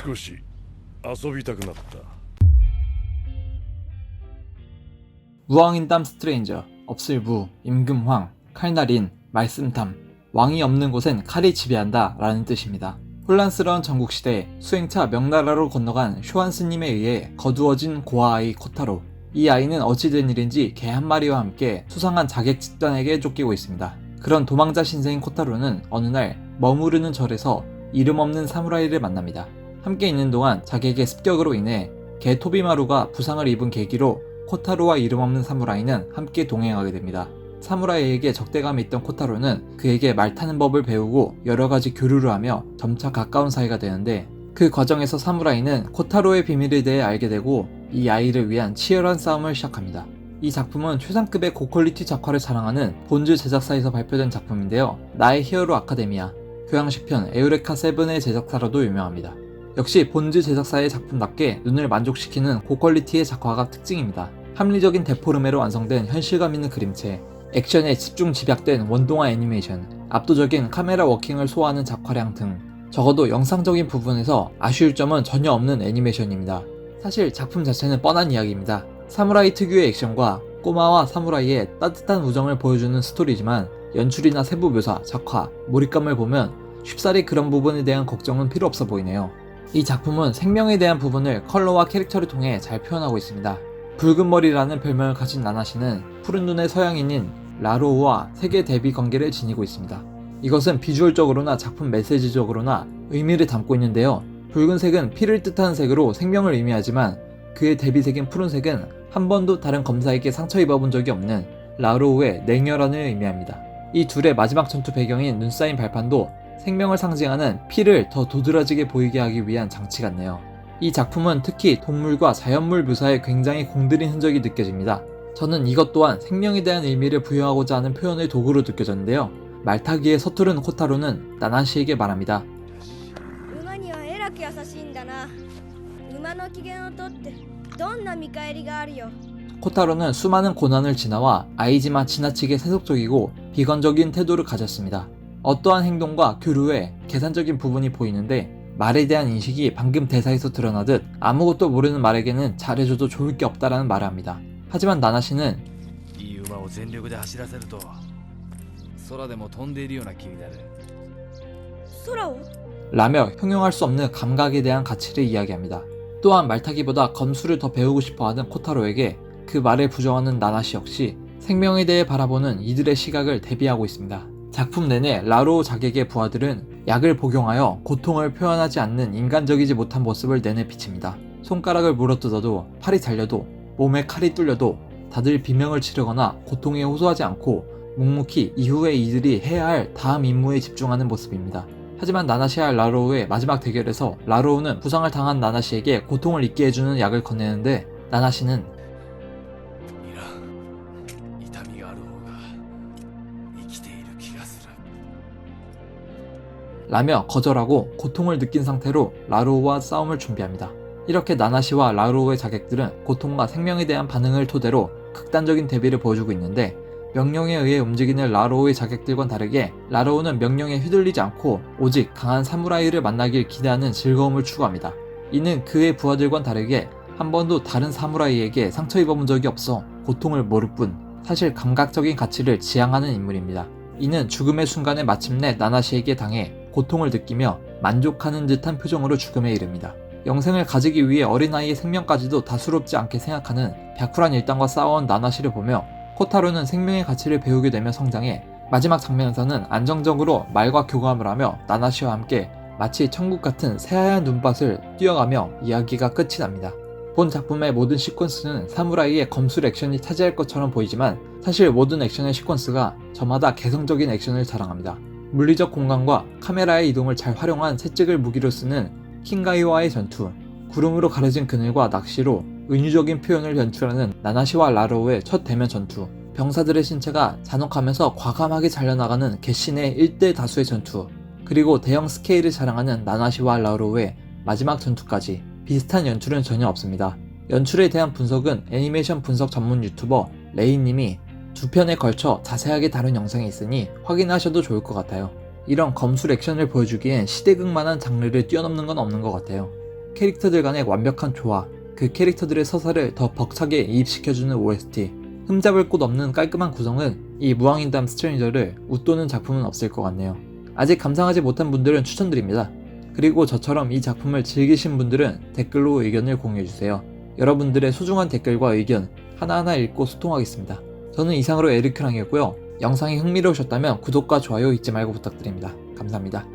少し遊びたくなった。 무왕인담 스트레인저, 없을부, 임금황, 칼날인, 말씀탐, 왕이 없는 곳엔 칼이 지배한다 라는 뜻입니다. 혼란스러운 전국시대에 수행차 명나라로 건너간 쇼한 스님에 의해 거두어진 고아아이 코타로. 이 아이는 어찌된 일인지 개 한 마리와 함께 수상한 자객 집단에게 쫓기고 있습니다. 그런 도망자 신세인 코타로는 어느 날 머무르는 절에서 이름 없는 사무라이를 만납니다. 함께 있는 동안 자객의 습격으로 인해 개 토비마루가 부상을 입은 계기로 코타로와 이름 없는 사무라이는 함께 동행하게 됩니다. 사무라이에게 적대감이 있던 코타로는 그에게 말 타는 법을 배우고 여러가지 교류를 하며 점차 가까운 사이가 되는데, 그 과정에서 사무라이는 코타로의 비밀에 대해 알게 되고 이 아이를 위한 치열한 싸움을 시작합니다. 이 작품은 최상급의 고퀄리티 작화를 자랑하는 본즈 제작사에서 발표된 작품인데요. 나의 히어로 아카데미아, 교양식편 에우레카 7의 제작사로도 유명합니다. 역시 본즈 제작사의 작품답게 눈을 만족시키는 고퀄리티의 작화가 특징입니다. 합리적인 데포르메로 완성된 현실감 있는 그림체, 액션에 집중 집약된 원동화 애니메이션, 압도적인 카메라 워킹을 소화하는 작화량 등 적어도 영상적인 부분에서 아쉬울 점은 전혀 없는 애니메이션입니다. 사실 작품 자체는 뻔한 이야기입니다. 사무라이 특유의 액션과 꼬마와 사무라이의 따뜻한 우정을 보여주는 스토리지만 연출이나 세부 묘사, 작화, 몰입감을 보면 쉽사리 그런 부분에 대한 걱정은 필요 없어 보이네요. 이 작품은 생명에 대한 부분을 컬러와 캐릭터를 통해 잘 표현하고 있습니다. 붉은 머리라는 별명을 가진 나나시는 푸른 눈의 서양인인 라로우와 세계 대비 관계를 지니고 있습니다. 이것은 비주얼적으로나 작품 메시지적으로나 의미를 담고 있는데요. 붉은색은 피를 뜻하는 색으로 생명을 의미하지만 그의 대비색인 푸른색은 한 번도 다른 검사에게 상처 입어본 적이 없는 라로우의 냉혈한을 의미합니다. 이 둘의 마지막 전투 배경인 눈 쌓인 발판도 생명을 상징하는 피를 더 도드라지게 보이게 하기 위한 장치 같네요. 이 작품은 특히 동물과 자연물 묘사에 굉장히 공들인 흔적이 느껴집니다. 저는 이것 또한 생명에 대한 의미를 부여하고자 하는 표현의 도구로 느껴졌는데요. 말타기에 서투른 코타로는 나나시에게 말합니다. 馬にはえらく優しいんだな。馬の機嫌をとってどんな見返りがあるよ。 코타로는 수많은 고난을 지나와 아이지만 지나치게 세속적이고 비관적인 태도를 가졌습니다. 어떠한 행동과 교류에 계산적인 부분이 보이는데 말에 대한 인식이 방금 대사에서 드러나듯 아무것도 모르는 말에게는 잘해줘도 좋을 게 없다라는 말을 합니다. 하지만 나나시는 いい馬を全力で走らせると空でも飛んでいるような気になる。空を 라며 형용할 수 없는 감각에 대한 가치를 이야기합니다. 또한 말타기보다 검수를 더 배우고 싶어하는 코타로에게 그 말을 부정하는 나나시 역시 생명에 대해 바라보는 이들의 시각을 대비하고 있습니다. 작품 내내 라로우 자객의 부하들은 약을 복용하여 고통을 표현하지 않는 인간적이지 못한 모습을 내내 비칩니다. 손가락을 물어뜯어도 팔이 잘려도 몸에 칼이 뚫려도 다들 비명을 치르거나 고통에 호소하지 않고 묵묵히 이후에 이들이 해야 할 다음 임무에 집중하는 모습입니다. 하지만 나나시와 라로우의 마지막 대결에서 라로우는 부상을 당한 나나시에게 고통을 잊게 해주는 약을 건네는데 나나시는 いらん。痛みがある方が生きている気がする。 라며 거절하고 고통을 느낀 상태로 라로우와 싸움을 준비합니다. 이렇게 나나시와 라로우의 자객들은 고통과 생명에 대한 반응을 토대로 극단적인 대비를 보여주고 있는데, 명령에 의해 움직이는 라로우의 자객들과는 다르게 라로우는 명령에 휘둘리지 않고 오직 강한 사무라이를 만나길 기대하는 즐거움을 추구합니다. 이는 그의 부하들과는 다르게 한 번도 다른 사무라이에게 상처 입어본 적이 없어 고통을 모를 뿐 사실 감각적인 가치를 지향하는 인물입니다. 이는 죽음의 순간에 마침내 나나시에게 당해 고통을 느끼며 만족하는 듯한 표정으로 죽음에 이릅니다. 영생을 가지기 위해 어린아이의 생명까지도 다수롭지 않게 생각하는 벽쿨한 일당과 싸워온 나나시를 보며 코타로는 생명의 가치를 배우게 되며 성장해 마지막 장면에서는 안정적으로 말과 교감을 하며 나나시와 함께 마치 천국 같은 새하얀 눈밭을 뛰어가며 이야기가 끝이 납니다. 본 작품의 모든 시퀀스는 사무라이의 검술 액션이 차지할 것처럼 보이지만 사실 모든 액션의 시퀀스가 저마다 개성적인 액션을 자랑합니다. 물리적 공간과 카메라의 이동을 잘 활용한 채찍을 무기로 쓰는 킹가이와의 전투, 구름으로 가려진 그늘과 낚시로 은유적인 표현을 연출하는 나나시와 라로우의 첫 대면 전투, 병사들의 신체가 잔혹하면서 과감하게 잘려나가는 개신의 1대 다수의 전투, 그리고 대형 스케일을 자랑하는 나나시와 라로우의 마지막 전투까지 비슷한 연출은 전혀 없습니다. 연출에 대한 분석은 애니메이션 분석 전문 유튜버 레이님이 2편에 걸쳐 자세하게 다룬 영상이 있으니 확인하셔도 좋을 것 같아요. 이런 검술 액션을 보여주기엔 시대극만한 장르를 뛰어넘는 건 없는 것 같아요. 캐릭터들 간의 완벽한 조화, 그 캐릭터들의 서사를 더 벅차게 이입시켜주는 OST, 흠잡을 곳 없는 깔끔한 구성은 이 무왕인담 스트레인저를 웃도는 작품은 없을 것 같네요. 아직 감상하지 못한 분들은 추천드립니다. 그리고 저처럼 이 작품을 즐기신 분들은 댓글로 의견을 공유해주세요. 여러분들의 소중한 댓글과 의견 하나하나 읽고 소통하겠습니다. 저는 이상으로 에르크랑이었고요. 영상이 흥미로우셨다면 구독과 좋아요 잊지 말고 부탁드립니다. 감사합니다.